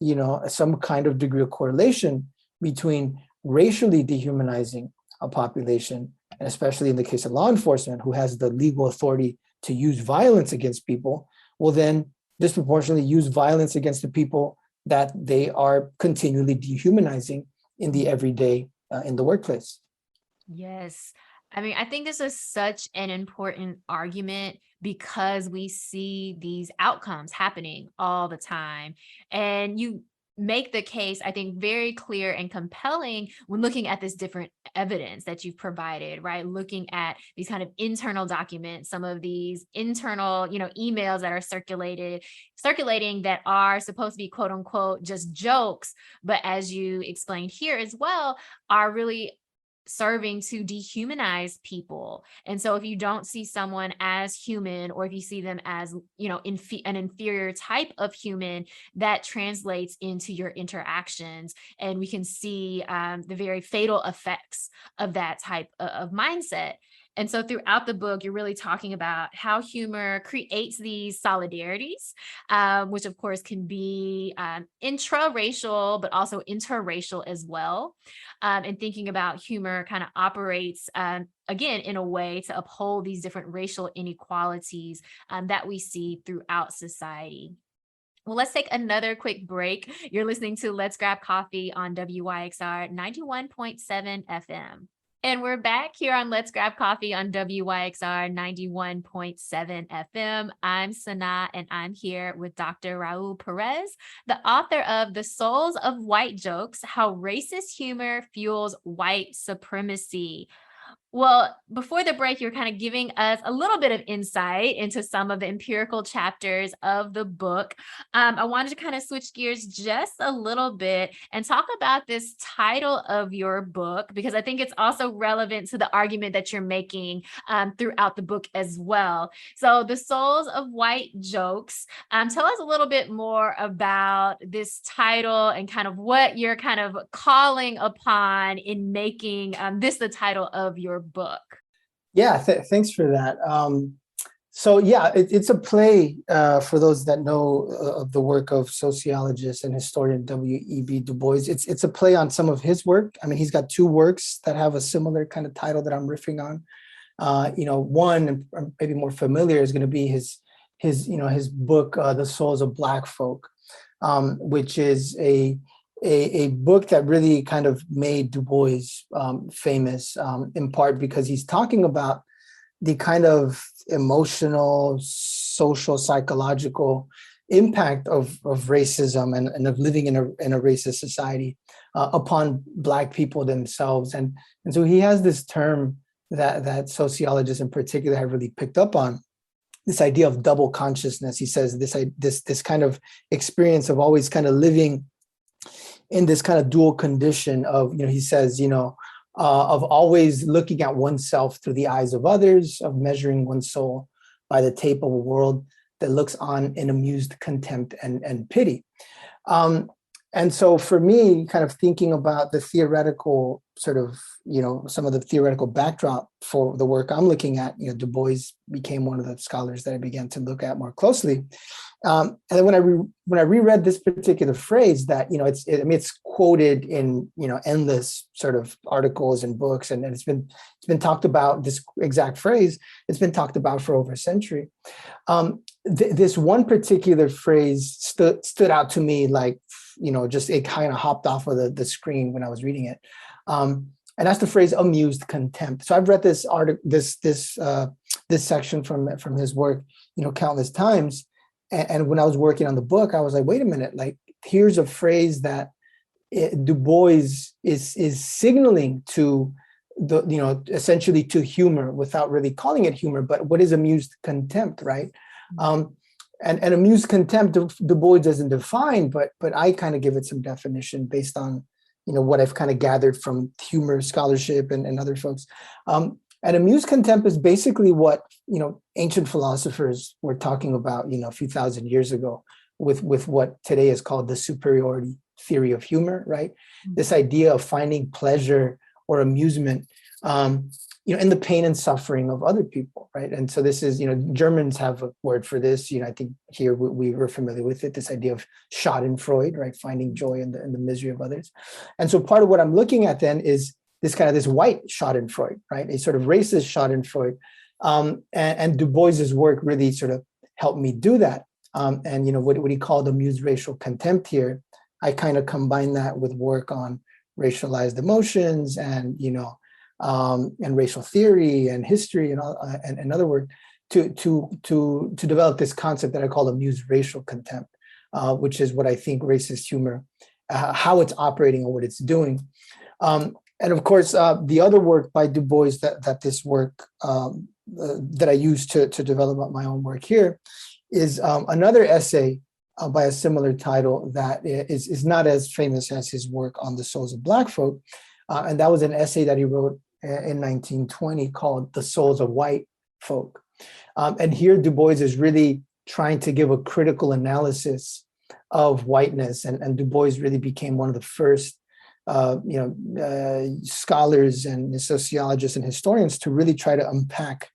some kind of degree of correlation between racially dehumanizing a population, and especially in the case of law enforcement, who has the legal authority to use violence against people, will then disproportionately use violence against the people that they are continually dehumanizing in the everyday, in the workplace. Yes. I mean, I think this is such an important argument because we see these outcomes happening all the time. And you make the case, I think, very clear and compelling when looking at this different evidence that you've provided, right? Looking at these kind of internal documents, some of these internal, emails that are circulating that are supposed to be quote unquote just jokes, but as you explained here as well, are really serving to dehumanize people. And so if you don't see someone as human, or if you see them as, an inferior type of human, that translates into your interactions. And we can see the very fatal effects of that type of mindset. And so throughout the book, you're really talking about how humor creates these solidarities, which of course can be intra-racial, but also interracial as well. And thinking about humor kind of operates, again, in a way to uphold these different racial inequalities that we see throughout society. Well, let's take another quick break. You're listening to Let's Grab Coffee on WYXR 91.7 FM. And we're back here on Let's Grab Coffee on WYXR 91.7 FM. I'm SunAh, and I'm here with Dr. Raúl Pérez, the author of The Souls of White Jokes: How Racist Humor Fuels White Supremacy. Well, before the break, you're kind of giving us a little bit of insight into some of the empirical chapters of the book. I wanted to kind of switch gears just a little bit and talk about this title of your book, because I think it's also relevant to the argument that you're making throughout the book as well. So The Souls of White Jokes. Tell us a little bit more about this title and kind of what you're kind of calling upon in making this the title of your book. Yeah, thanks for that. So yeah, it's a play for those that know of the work of sociologist and historian W.E.B. Du Bois. It's a play on some of his work. I mean, he's got two works that have a similar kind of title that I'm riffing on. One maybe more familiar is going to be his book, The Souls of Black Folk, which is a book that really kind of made Du Bois famous, in part because he's talking about the kind of emotional, social, psychological impact of racism and of living in a racist society upon Black people themselves. And so he has this term that sociologists in particular have really picked up on, this idea of double consciousness. He says this kind of experience of always kind of living in this kind of dual condition of, he says, of always looking at oneself through the eyes of others, of measuring one's soul by the tape of a world that looks on in amused contempt and pity. And so for me, kind of thinking about the theoretical sort of, some of the theoretical backdrop for the work I'm looking at, Du Bois became one of the scholars that I began to look at more closely. And then when I reread this particular phrase that, it's quoted in, endless sort of articles and books, and it's been talked about, this exact phrase, it's been talked about for over a century. This one particular phrase stood out to me, like, just it kind of hopped off of the screen when I was reading it. And that's the phrase amused contempt. So I've read this article, this section from his work, countless times. And when I was working on the book, I was like, wait a minute, like, here's a phrase that Du Bois is signaling to essentially to humor without really calling it humor, but what is amused contempt, right? And amused contempt, Du Bois doesn't define, but I kind of give it some definition based on, what I've kind of gathered from humor scholarship and other folks. And amused contempt is basically what, ancient philosophers were talking about, a few thousand years ago with what today is called the superiority theory of humor, right? Mm-hmm. This idea of finding pleasure or amusement, in the pain and suffering of other people, right? And so this is, Germans have a word for this. I think here we were familiar with it, this idea of Schadenfreude, right? Finding joy in the misery of others. And so part of what I'm looking at then is this white Schadenfreude, right? A sort of racist Schadenfreude. And Du Bois's work really sort of helped me do that. And what he called amused racial contempt here, I kind of combine that with work on racialized emotions and racial theory and history and other work to develop this concept that I call amused racial contempt, which is what I think racist humor, how it's operating and what it's doing. And of course, the other work by Du Bois that this work that I use to develop my own work here is another essay by a similar title that is not as famous as his work on the souls of Black folk. And that was an essay that he wrote in 1920 called The Souls of White Folk. And here Du Bois is really trying to give a critical analysis of whiteness. And Du Bois really became one of the first scholars and sociologists and historians to really try to unpack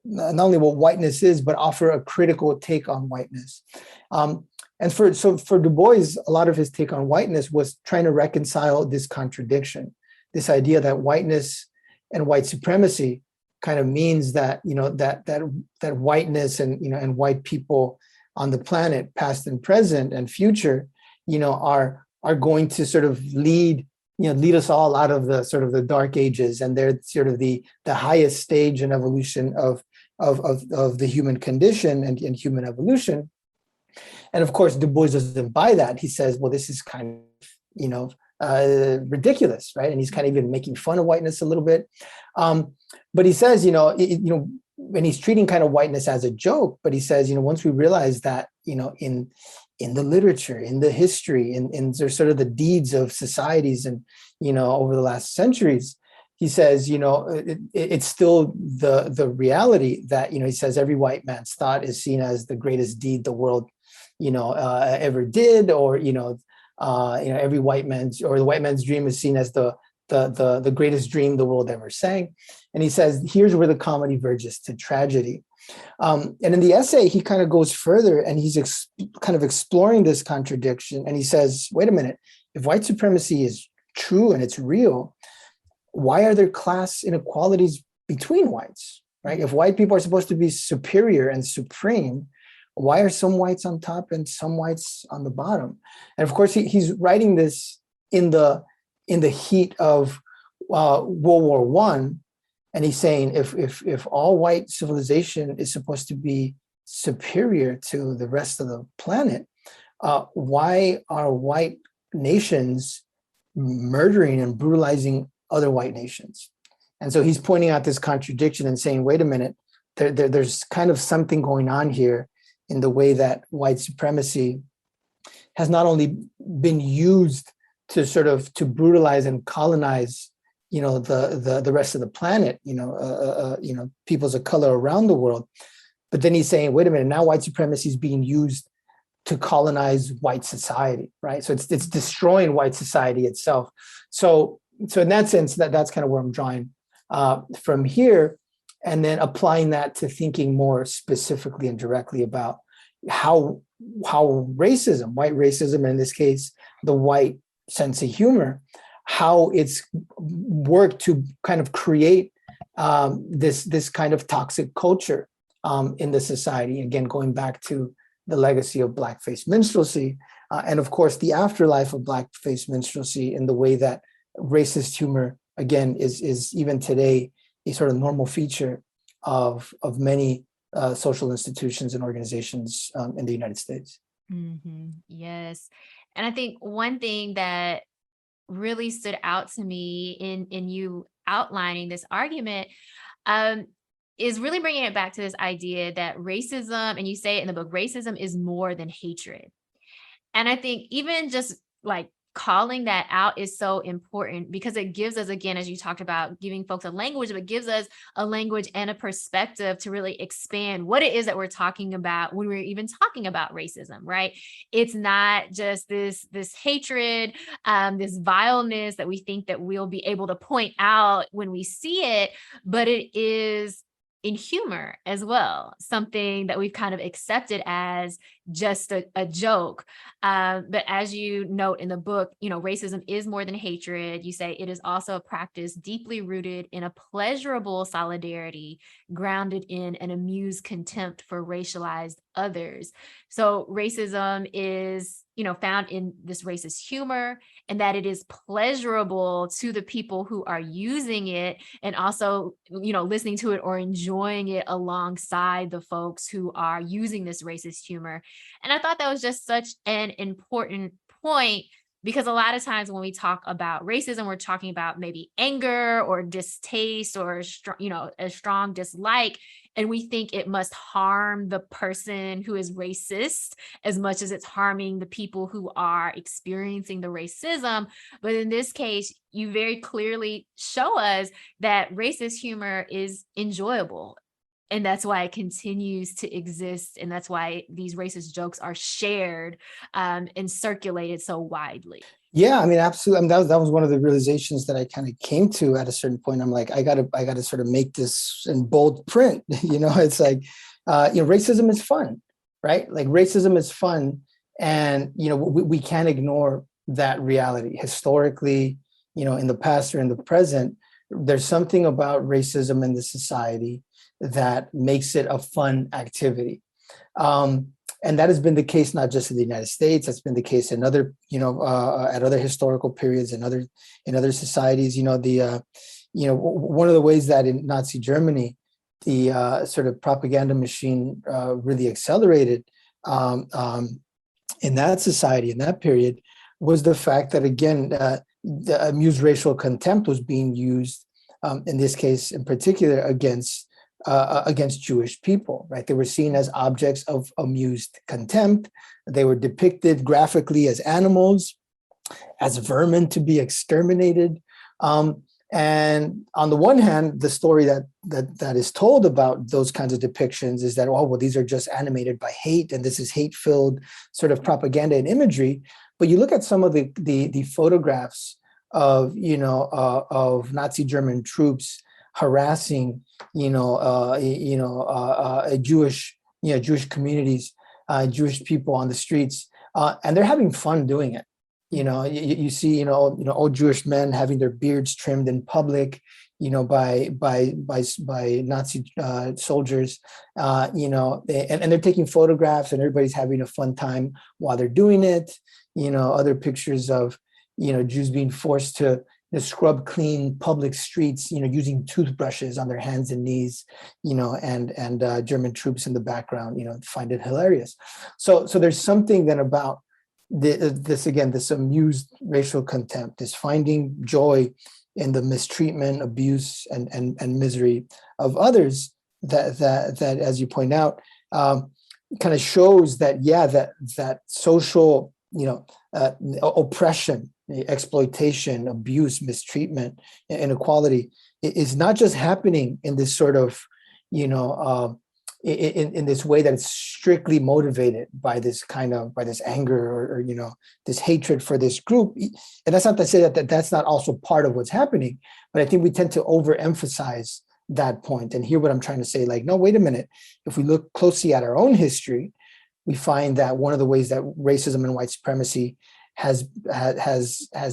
not only what whiteness is, but offer a critical take on whiteness. And for Du Bois, a lot of his take on whiteness was trying to reconcile this contradiction, this idea that whiteness and white supremacy kind of means that that whiteness and white people on the planet, past and present and future, are going to sort of lead us all out of the sort of the dark ages, and they're sort of the highest stage in evolution of the human condition and human evolution. And of course, Du Bois doesn't buy that. He says, well, this is kind of ridiculous, right? And he's kind of even making fun of whiteness a little bit. But he says, when he's treating kind of whiteness as a joke, but he says, once we realize that, in the literature, in the history, in sort of the deeds of societies and, over the last centuries, he says, it's still the reality that, he says every white man's thought is seen as the greatest deed the world, ever did, or, every white man's, or the white man's dream is seen as the greatest dream the world ever sang. And he says, here's where the comedy verges to tragedy. And in the essay, he kind of goes further and he's kind of exploring this contradiction. And he says, wait a minute, if white supremacy is true and it's real, why are there class inequalities between whites, right? If white people are supposed to be superior and supreme, why are some whites on top and some whites on the bottom? And of course, he's writing this in the heat of World War I, and he's saying if all white civilization is supposed to be superior to the rest of the planet, why are white nations murdering and brutalizing other white nations? And so he's pointing out this contradiction and saying, wait a minute, there's kind of something going on here in the way that white supremacy has not only been used to sort of to brutalize and colonize, the rest of the planet, peoples of color around the world, but then he's saying, wait a minute, now white supremacy is being used to colonize white society, right? So it's destroying white society itself. So in that sense, that's kind of where I'm drawing from here, and then applying that to thinking more specifically and directly about how racism, white racism, and in this case, the white sense of humor, how it's worked to kind of create this kind of toxic culture in the society. Again, going back to the legacy of blackface minstrelsy, and of course, the afterlife of blackface minstrelsy in the way that racist humor, again, is even today a sort of normal feature of many social institutions and organizations in the United States. Mm-hmm. Yes. And I think one thing that really stood out to me in you outlining this argument is really bringing it back to this idea that racism, and you say it in the book, racism is more than hatred. And I think even just like calling that out is so important, because it gives us, again, as you talked about, giving folks a language, but it gives us a language and a perspective to really expand what it is that we're talking about when we're even talking about racism, right? It's not just this hatred, this vileness that we think that we'll be able to point out when we see it, but it is in humor as well, something that we've kind of accepted as just a joke. But as you note in the book, racism is more than hatred. You say it is also a practice deeply rooted in a pleasurable solidarity, grounded in an amused contempt for racialized others. So racism is, found in this racist humor, and that it is pleasurable to the people who are using it, and also, listening to it or enjoying it alongside the folks who are using this racist humor. And I thought that was just such an important point, because a lot of times when we talk about racism, we're talking about maybe anger or distaste or, a strong dislike. And we think it must harm the person who is racist as much as it's harming the people who are experiencing the racism. But in this case, you very clearly show us that racist humor is enjoyable. And that's why it continues to exist. And that's why these racist jokes are shared and circulated so widely. Yeah, I mean, absolutely. I mean, that was one of the realizations that I kind of came to at a certain point. I'm like, I gotta sort of make this in bold print. It's like, racism is fun, right? Like racism is fun, and we can't ignore that reality. Historically, in the past or in the present, there's something about racism in the society that makes it a fun activity. And that has been the case not just in the United States. That's been the case in other, at other historical periods and in other societies. One of the ways that in Nazi Germany, the sort of propaganda machine really accelerated in that society, in that period, was the fact that, again, the amused racial contempt was being used, in this case in particular, against Jewish people, right? They were seen as objects of amused contempt. They were depicted graphically as animals, as vermin to be exterminated. And on the one hand, the story that is told about those kinds of depictions is that, these are just animated by hate, and this is hate-filled sort of propaganda and imagery. But you look at some of the photographs of Nazi German troops harassing, Jewish communities, Jewish people on the streets, and they're having fun doing it. You see, old Jewish men having their beards trimmed in public, by Nazi soldiers, and they're taking photographs, and everybody's having a fun time while they're doing it. Other pictures of, Jews being forced to scrub clean public streets, using toothbrushes on their hands and knees, and German troops in the background, find it hilarious. So there's something then about this amused racial contempt, this finding joy in the mistreatment, abuse, and misery of others that as you point out, kind of shows that, that social, oppression, exploitation, abuse, mistreatment, inequality is not just happening in this sort of, in this way that it's strictly motivated by this anger or this hatred for this group. And that's not to say that that's not also part of what's happening, but I think we tend to overemphasize that point and hear what I'm trying to say, like, no, wait a minute. If we look closely at our own history, we find that one of the ways that racism and white supremacy has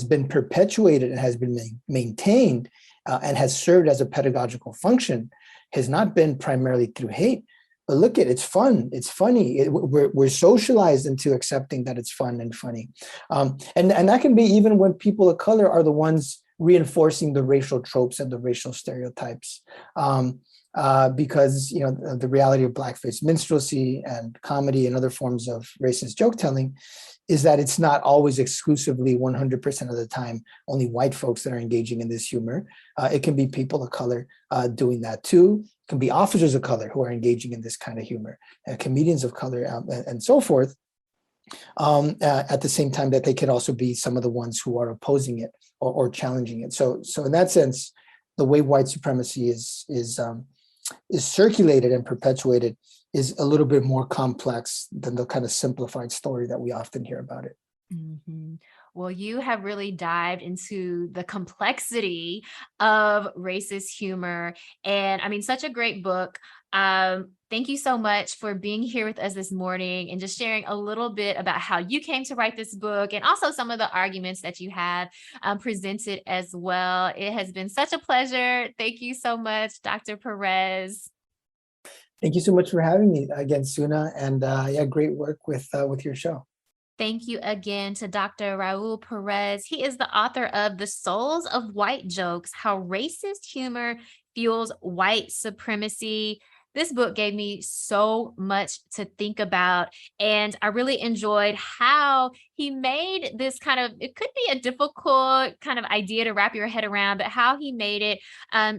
been perpetuated and has been maintained and has served as a pedagogical function has not been primarily through hate. But look at it's fun. It's funny. We're socialized into accepting that it's fun and funny, and that can be even when people of color are the ones reinforcing the racial tropes and the racial stereotypes, because the reality of blackface minstrelsy and comedy and other forms of racist joke telling is that it's not always exclusively 100% of the time only white folks that are engaging in this humor. It can be people of color doing that too. It can be officers of color who are engaging in this kind of humor, comedians of color, and so forth. At the same time that they can also be some of the ones who are opposing it or challenging it. So in that sense, the way white supremacy is circulated and perpetuated is a little bit more complex than the kind of simplified story that we often hear about it. Mm-hmm. Well, you have really dived into the complexity of racist humor. And I mean, such a great book. Thank you so much for being here with us this morning and just sharing a little bit about how you came to write this book and also some of the arguments that you have presented as well. It has been such a pleasure. Thank you so much, Dr. Pérez. Thank you so much for having me again, SunAh, and great work with your show. Thank you again to Dr. Raúl Pérez. He is the author of The Souls of White Jokes: How Racist Humor Fuels White Supremacy. This book gave me so much to think about, and I really enjoyed how he made this kind of, it could be a difficult kind of idea to wrap your head around, but how he made it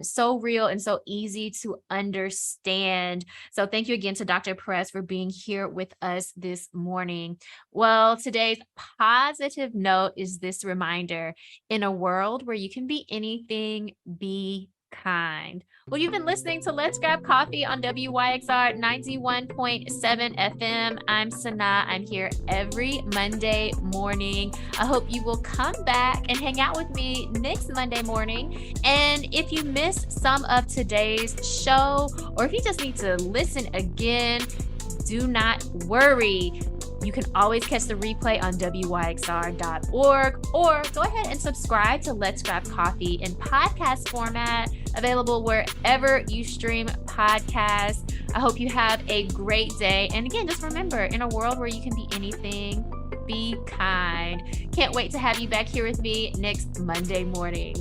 so real and so easy to understand. So thank you again to Dr. Pérez for being here with us this morning. Well, today's positive note is this reminder: in a world where you can be anything, be kind. Well, you've been listening to Let's Grab Coffee on WYXR 91.7 FM. I'm SunAh. I'm here every Monday morning. I hope you will come back and hang out with me next Monday morning. And if you missed some of today's show, or if you just need to listen again, do not worry. You can always catch the replay on WYXR.org, or go ahead and subscribe to Let's Grab Coffee in podcast format, available wherever you stream podcasts. I hope you have a great day. And again, just remember, in a world where you can be anything, be kind. Can't wait to have you back here with me next Monday morning.